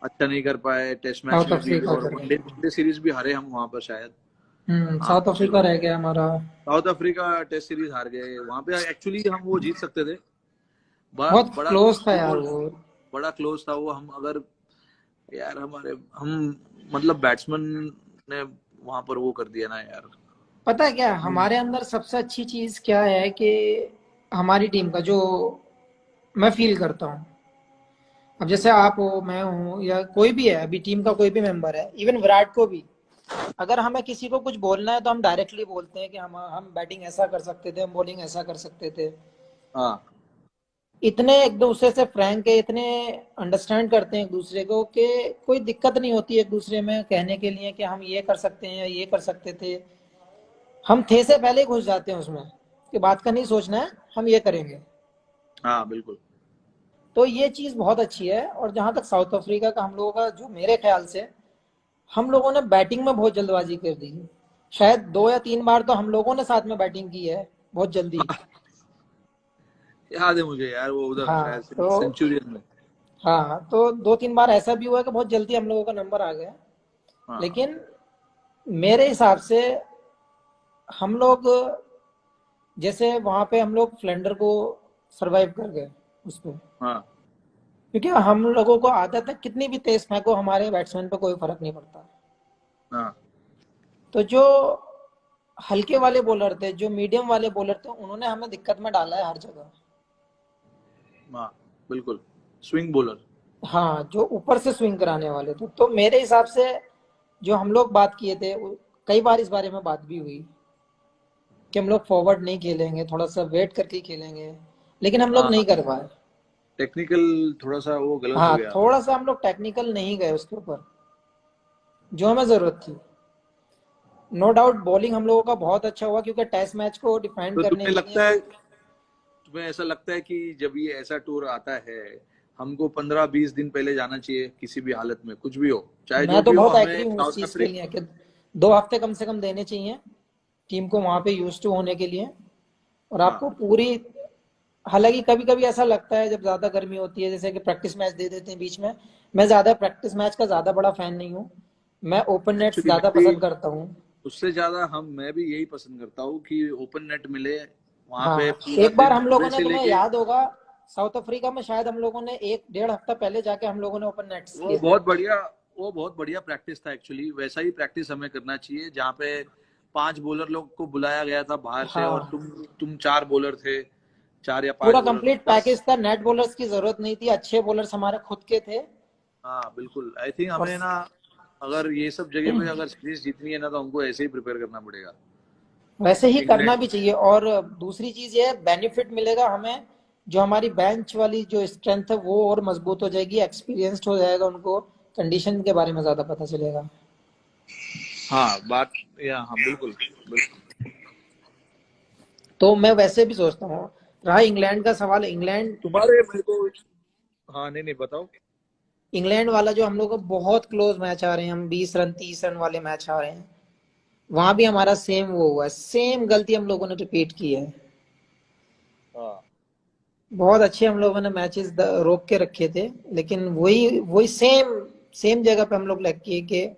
अच्छा नहीं कर पाए, टेस्ट मैच साउथ में भी, अफ्रीका और कर वनडे गए। वनडे सीरीज भी हारे हम वहां पर शायद। हाँ, साउथ अफ्रीका रह गया हमारा। साउथ अफ्रीका टेस्ट सीरीज हार गए वहां पे, एक्चुअली हम वो जीत सकते थे। बहुत बड़ा क्लोज था यार वो वो। बड़ा क्लोज था वो। हम अगर, यार हमारे हम मतलब बैट्समैन ने वहां पर वो कर दिया ना यार। पता है क्या हमारे अंदर सबसे अच्छी चीज क्या है कि हमारी टीम का जो मैं फील करता हूँ, अब जैसे आप हो, मैं हूँ, या कोई भी है, अभी टीम का कोई भी मेंबर है, इवन विराट को भी, अगर हमें किसी को कुछ बोलना है तो हम डायरेक्टली बोलते हैं कि हम बैटिंग ऐसा कर सकते थे, हम बॉलिंग ऐसा कर सकते थे। हाँ इतने एक दूसरे से फ्रैंक है, इतने अंडरस्टैंड करते हैं एक दूसरे को कि कोई दिक्कत नहीं होती एक दूसरे में कहने के लिए कि हम ये कर सकते हैं या ये कर सकते थे। हम थे से पहले ही घुस जाते हैं उसमें कि बात का नहीं सोचना है, हम ये करेंगे। हाँ बिल्कुल। तो ये चीज बहुत अच्छी है। और जहां तक साउथ अफ्रीका का हम लोगों का, जो मेरे ख्याल से हम लोगों ने बैटिंग में बहुत जल्दबाजी कर दी। शायद 2 या 3 बार तो हम लोगों ने साथ में बैटिंग की है बहुत जल्दी। याद है मुझे यार, वो उधर हाँ शायद तो, सेंचुरियन में। हाँ तो 2 3 बार ऐसा भी हुआ कि बहुत जल्दी हम लोगों का नंबर आ गया। हाँ लेकिन मेरे हिसाब से हम लोग, जैसे वहां पे हम लोग फ्लेंडर को सरवाइव कर गए उसमें, हाँ क्योंकि हम लोगों को आदत है कितनी भी तेज फेंको हमारे बैट्समैन पे कोई फर्क नहीं पड़ता। हाँ तो जो हल्के वाले बॉलर थे, जो मीडियम वाले बॉलर थे, उन्होंने हमें दिक्कत में डाला है हर जगह। हाँ बिल्कुल, स्विंग बॉलर। हाँ, जो ऊपर से स्विंग कराने वाले थे। तो मेरे हिसाब से जो हम लोग बात किए थे, कई बार इस बारे में बात भी हुई कि हम लोग फॉरवर्ड नहीं खेलेंगे, थोड़ा सा वेट करके खेलेंगे, लेकिन हम लोग हाँ नहीं हाँ, कर पाए। टेक्निकल थोड़ा सा वो गलत हो हाँ, गया। थोड़ा सा हम लोग टेक्निकल नहीं गए उसके ऊपर जो हमें जरूरत थी। नो डाउट बॉलिंग हम लोगों का बहुत अच्छा हुआ क्योंकि टेस्ट मैच को डिफाइन तो करने तुम्हें के लिए। लगता है, तुम्हें ऐसा लगता है कि जब ये ऐसा टूर आता है, हमको 15 20 दिन पहले जाना चाहिए किसी भी हालत में, कुछ भी हो, चाहे मैं जो तो भी हो, बहुत हमें एग्री हूँ इस साउथ चीज के अफ्रीका। लिए कि 2 हफ्ते कम से कम देने चाहिए। टीम को वहां पे यूज टू होने के लिए। और आपको हाँ पूरी, हालांकि कभी कभी ऐसा लगता है जब ज्यादा गर्मी होती है जैसे कि प्रैक्टिस मैच दे देते हैं बीच में। मैं ज्यादा प्रैक्टिस मैच का ज्यादा बड़ा फैन नहीं हूँ। मैं ओपन नेट्स एक्चुअली मैं ज्यादा भी पसंद करता हूँ। उससे ज्यादा मैं भी यही पसंद करता हूँ कि ओपन नेट मिले, वहां पे हाँ, पूरा एक बार दिन हम सुबह लोगों ने, से तुम्हें लेके। याद होगा, साउथ अफ्रीका में शायद हम लोगों ने एक डेढ़ हफ्ता पहले जाके हम लोगों ने ओपन नेट्स वो किए थे। बहुत बढ़िया वो बहुत बढ़िया प्रैक्टिस था एक्चुअली। वैसा ही प्रैक्टिस हमें करना चाहिए, जहाँ पे 5 बॉलर लोग को बुलाया गया था बाहर से, और हाँ, तुम 4 बॉलर थे, 4 या 5 पूरा बॉलर थे कंप्लीट बस। पैकेज था, नेट बॉलर्स की जरूरत नहीं थी, अच्छे बॉलर्स हमारे खुद के थे। हाँ बिल्कुल, आई थिंक और हमें ना, अगर ये सब जगह पे अगर सीरीज जीतनी है ना, तो हमको ऐसे ही प्रिपेयर करना पड़ेगा। वैसे ही करना इंग्लैंड। भी चाहिए। और दूसरी चीज ये बेनिफिट मिलेगा हमें, जो हमारी बेंच वाली जो स्ट्रेंथ है वो और मजबूत हो जाएगी, एक्सपीरियंस्ड हो जाएगा, उनको कंडीशन के बारे में ज्यादा पता चलेगा। हाँ बात, या हाँ बिल्कुल बिल्कुल। तो मैं वैसे भी सोचता हूँ, रहा इंग्लैंड का सवाल, इंग्लैंड, तुम्हारे मेरे को, हाँ नहीं नहीं बताओ। इंग्लैंड वाला जो हम लोग को बहुत क्लोज मैच आ रहे हैं, हम 20 रन 30 रन वाले मैच आ रहे हैं, वहां भी हमारा सेम वो हुआ है, सेम गलती हम लोगों ने रिपीट की है। हाँ बहुत अच्छे हम लोगों ने मैचेस रोक के रखे थे, लेकिन वही वही सेम सेम जगह पे हम लोग लग किए कि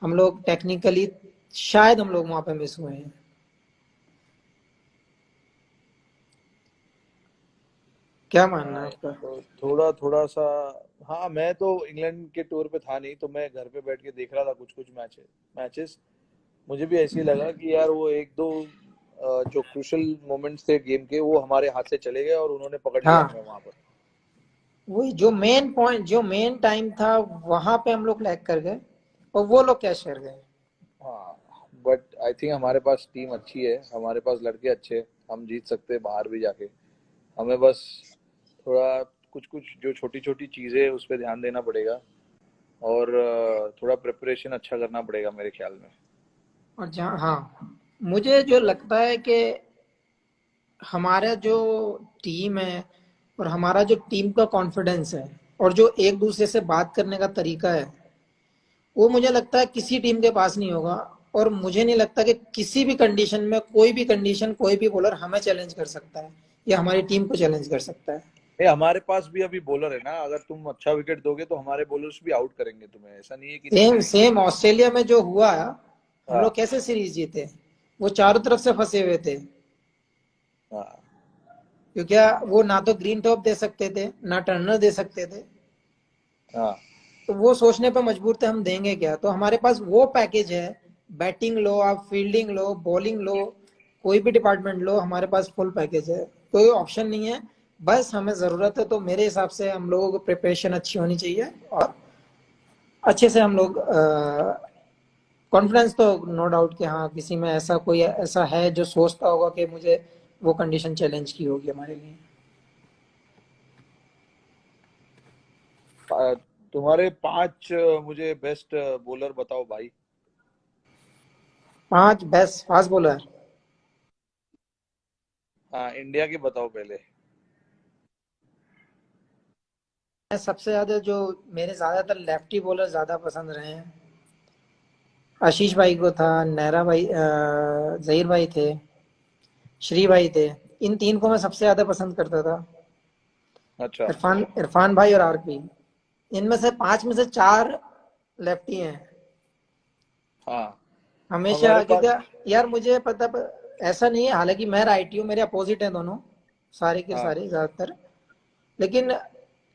हम लोग टेक्निकली शायद हम लोग वहां पे मिस हुए हैं। क्या मानना है हाँ आपका? तो थोड़ा थोड़ा सा। हाँ मैं तो इंग्लैंड के टूर पे था नहीं, तो मैं घर पे बैठ के देख रहा था कुछ कुछ मैचेस। मुझे भी ऐसे ही लगा कि यार वो एक दो जो क्रूशल मोमेंट्स थे गेम के, वो हमारे हाथ से चले गए और उन्होंने पकड़ लिया हाँ, हमें वहां पर। वही जो मेन पॉइंट, जो मेन टाइम था, वहां पे हम लोग लैग कर गए और वो लोग कैश कर गए। हाँ बट आई थिंक हमारे पास टीम अच्छी है, हमारे पास लड़के अच्छे हैं, हम जीत सकते हैं बाहर भी जाके। हमें बस थोड़ा कुछ कुछ जो छोटी छोटी चीजें है उस पर ध्यान देना पड़ेगा, और थोड़ा प्रिपरेशन अच्छा करना पड़ेगा मेरे ख्याल में। और जहाँ, हाँ, मुझे जो लगता है कि हमारा जो टीम है और हमारा जो टीम का कॉन्फिडेंस है और जो एक दूसरे से बात करने का तरीका है, वो मुझे लगता है किसी टीम के पास नहीं होगा। और मुझे नहीं लगता कि किसी भी कंडीशन में, कोई भी कंडीशन, कोई भी बॉलर हमें चैलेंज कर सकता है या हमारी टीम को चैलेंज कर सकता है। नहीं, हमारे पास भी अभी बॉलर है ना, अगर तुम अच्छा विकेट दोगे तो हमारे बॉलर्स भी आउट करेंगे तुम्हें, ऐसा नहीं है कि नहीं सेम करेंगे। सेम ऑस्ट्रेलिया में जो हुआ, हम लोग हाँ कैसे सीरीज जीते, वो चारों तरफ से फंसे हुए थे। हाँ क्योंकि वो ना तो ग्रीन टॉप दे सकते थे ना टर्नर दे सकते थे। हाँ तो वो सोचने पे मजबूर थे हम देंगे क्या। तो हमारे पास वो पैकेज है, बैटिंग लो, आप फील्डिंग लो, बॉलिंग लो, कोई भी डिपार्टमेंट लो, हमारे पास फुल पैकेज है, कोई ऑप्शन नहीं है। बस हमें जरूरत है, तो मेरे हिसाब से हम लोगों को प्रिपरेशन अच्छी होनी चाहिए और अच्छे से हम लोग, कॉन्फिडेंस तो नो डाउट कि हाँ, किसी में ऐसा कोई ऐसा है जो सोचता होगा कि मुझे वो कंडीशन चैलेंज की होगी हमारे लिए। तुम्हारे 5 मुझे बेस्ट बॉलर बताओ भाई। 5 बेस्ट फास्ट बॉलर। हाँ इंडिया के बताओ पहले। मैं सबसे ज्यादा जो, मेरे ज्यादातर लेफ्टी बॉलर ज्यादा पसंद रहे हैं, आशीष भाई को था, नेहरा भाई, जहीर भाई थे, श्री भाई थे। इन तीन को मैं सबसे ज्यादा पसंद करता था। अच्छा। इरफान इरफान भाई और आरपी, इनमें से 5 में से 4 लेफ्टी हैं हाँ हमारे हमेशा। पास। क्योंकि यार मुझे पता, ऐसा नहीं है, हालांकि मैं राइटी हूँ, मेरे अपोजिट हैं दोनों, सारे के हाँ सारे ज्यादातर। लेकिन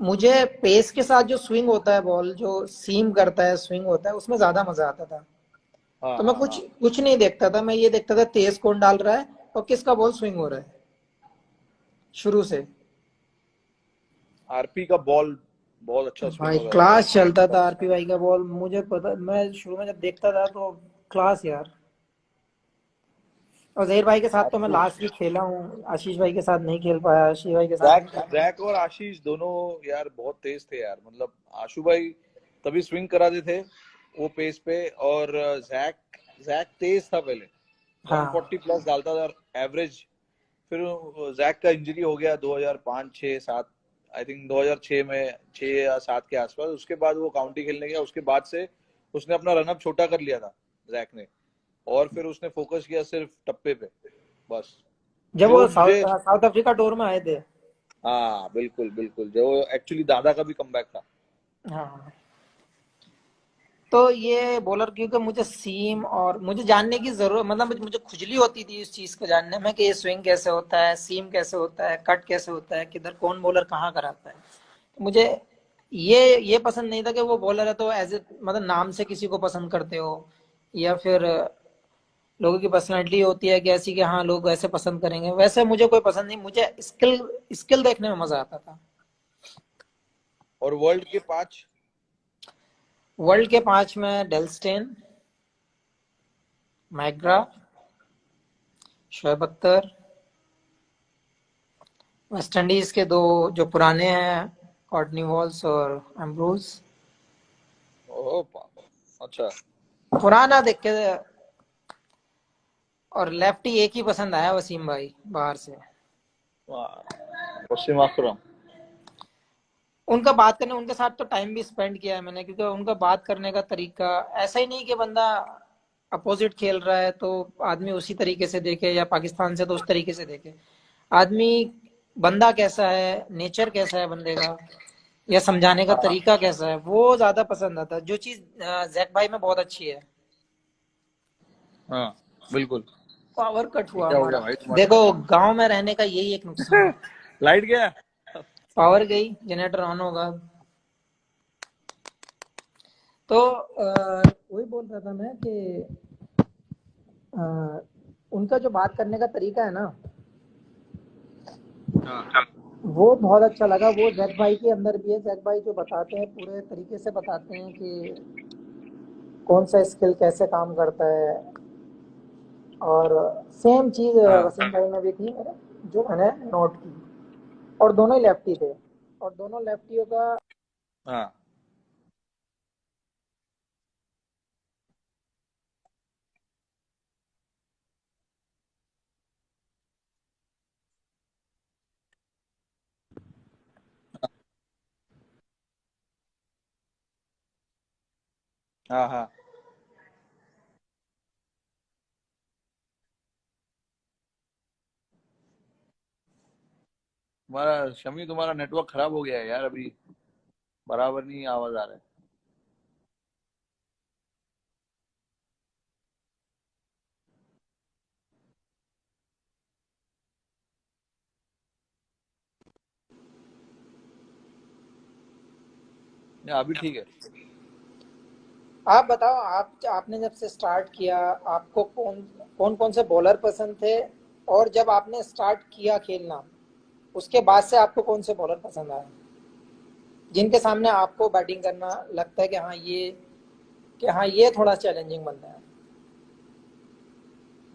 मुझे पेस के साथ जो स्विंग होता है, बॉल जो सीम करता है, स्विंग होता है, उसमें ज्यादा मजा आता था। हाँ तो मैं हाँ कुछ हाँ। कुछ नहीं देखता था, मैं ये देखता था तेज कौन डाल रहा है और किसका बॉल स्विंग हो रहा है शुरू से। आरपी का बॉल बहुत अच्छा स्विंग भाई होता था क्लास चलता भाई। था आरपी भाई का बॉल, मुझे पता, मैं शुरू में जब देखता था तो क्लास यार। और जहीर भाई के साथ तो मैं आरपी, लास्ट भी खेला हूँ, आशीष भाई के साथ नहीं खेल पाया, आशीष भाई के साथ जैक नहीं खेला। जैक और आशीष दोनों यार बहुत तेज थे यार, मतलब आशु भाई तभी स्विंग कराते थे वो पेस पे, और जैक जैक तेज था पहले, हाँ 140 प्लस डालता था एवरेज। फिर जैक का इंजरी हो गया 2005 6 7, आई थिंक 2006 में, 6 या 7 के आसपास। उसके बाद वो काउंटी खेलने गया, उसके बाद से उसने अपना रनअप छोटा कर लिया था जैक ने। और फिर उसने फोकस किया सिर्फ टप्पे पे, बस। जब जो वो मुझे, साउथ अफ्रीका टूर में आए थे। हाँ बिल्कुल बिल्कुल, जो एक्चुअली दादा का भी कमबैक था। हाँ, तो ये बॉलर, क्योंकि मुझे सीम और मुझे जानने की जरूरत, मतलब मुझे खुजली होती थी इस चीज को जानने में कि ये स्विंग कैसे होता है, सीम कैसे होता है, कट कैसे होता है, किधर कौन बॉलर कहाँ कराता है। मुझे ये पसंद नहीं था कि वो बॉलर है तो एज ए मतलब नाम से किसी को पसंद करते हो, या फिर लोगों की पर्सनैलिटी होती है कि ऐसी कि हाँ लोग वैसे पसंद करेंगे, वैसे मुझे कोई पसंद नहीं, मुझे स्किल स्किल देखने में मजा आता था। और वर्ल्ड के 5? वर्ल्ड के 5 में डेल स्टेन, मैग्रा, हाँ। शोएब अख्तर, वेस्ट इंडीज के दो जो पुराने हैं, कॉर्टनी वॉल्स और एम्ब्रोज। ओह अच्छा। पुराना देख के, और लेफ्टी एक ही पसंद आया, वसीम भाई बाहर से। वसीम अकरम। उनका बात करने, उनके साथ तो टाइम भी स्पेंड किया है मैंने, क्योंकि उनका बात करने का तरीका ऐसा ही नहीं कि बंदा अपोजिट खेल रहा है तो आदमी उसी तरीके से देखे, या पाकिस्तान से तो उस तरीके से देखे। आदमी, बंदा कैसा है, नेचर कैसा है बंदे का, या समझाने का हाँ तरीका कैसा है, वो ज्यादा पसंद आता है, जो चीज जैक भाई में बहुत अच्छी है। हाँ बिल्कुल। पावर कट ये हुआ क्या हो गया हमारा। भाई देखो, तुम्हारे गांव में रहने का यही एक नुकसान है। साथ? लाइट गया। पावर गई, जनरेटर ऑन होगा। तो वही बोल रहा था मैं कि अ, उनका जो बात करने का तरीका है ना, हाँ वो बहुत अच्छा लगा। वो जैक भाई के अंदर भी है। जैक भाई जो बताते हैं पूरे तरीके से बताते हैं कि कौन सा स्किल कैसे काम करता है। और सेम चीज हाँ वसीम भाई में भी थी मेरे, जो मैंने नोट की। और दोनों ही लेफ्टी थे, और दोनों लेफ्टियों का। हाँ हाँ हाँ। तुम्हारा शमी, तुम्हारा नेटवर्क खराब हो गया है यार अभी, बराबर नहीं आवाज आ रहा है। नहीं, अभी ठीक है। आप बताओ, आपने जब से स्टार्ट किया, आपको कौन कौन कौन से बॉलर पसंद थे, और जब आपने स्टार्ट किया खेलना, उसके बाद से आपको कौन से बॉलर पसंद आए, जिनके सामने आपको बैटिंग करना लगता है कि हाँ ये थोड़ा चैलेंजिंग बनता है।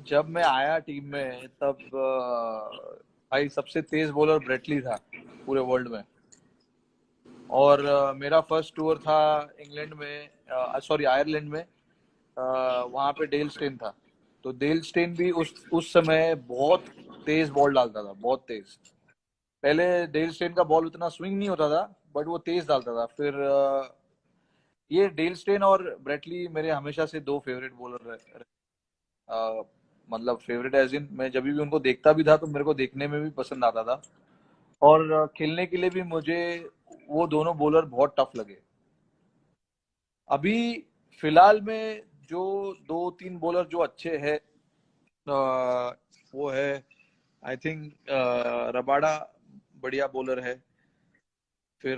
जब मैं आया टीम में तब भाई सबसे तेज बॉलर ब्रेटली था पूरे वर्ल्ड में। और मेरा फर्स्ट टूर था इंग्लैंड में, सॉरी आयरलैंड में। वहां पे डेल स्टेन था। तो डेल स्टेन भी उस समय बहुत तेज बॉल डालता था, बहुत तेज। पहले डेल स्टेन का बॉल उतना स्विंग नहीं होता था, बट वो तेज डालता था। फिर ये डेल स्टेन और ब्रेटली मेरे हमेशा से दो फेवरेट बॉलर रहे। मतलब फेवरेट एज इन, मैं जब भी उनको देखता भी था तो मेरे को देखने में भी पसंद आता था, और खेलने के लिए भी मुझे वो दोनों बॉलर बहुत टफ लगे। अभी फिलहाल में जो दो तीन बॉलर जो अच्छे हैं, वो है आई थिंक रबाडा, बढ़िया बॉलर है। फिर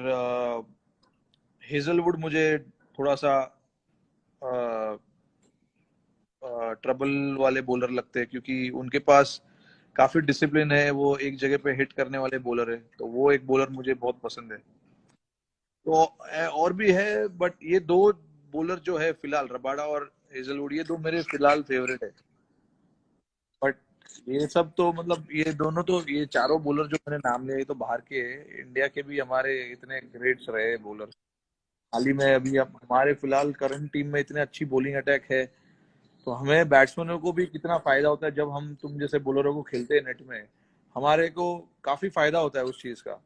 हेजलवुड मुझे थोड़ा सा ट्रबल वाले बॉलर लगते हैं, क्योंकि उनके पास काफी डिसिप्लिन है, वो एक जगह पे हिट करने वाले बॉलर है, तो वो एक बॉलर मुझे बहुत पसंद है। तो और भी है, बट ये दो बॉलर जो है फिलहाल, रबाडा और हेजलवुड, ये दो मेरे फिलहाल फेवरेट है। बट ये सब तो मतलब ये दोनों तो, ये चारों बॉलर जो मैंने नाम लिए, ये तो बाहर के हैं। इंडिया के भी हमारे इतने ग्रेट्स रहे बॉलर हाल ही में। अभी अब हमारे फिलहाल करंट टीम में इतने अच्छी बॉलिंग अटैक है, तो हमें बैट्समैनों को भी कितना फायदा होता है जब हम तुम जैसे बॉलरों को खेलते हैं नेट में। हमारे को काफी फायदा होता है उस चीज का।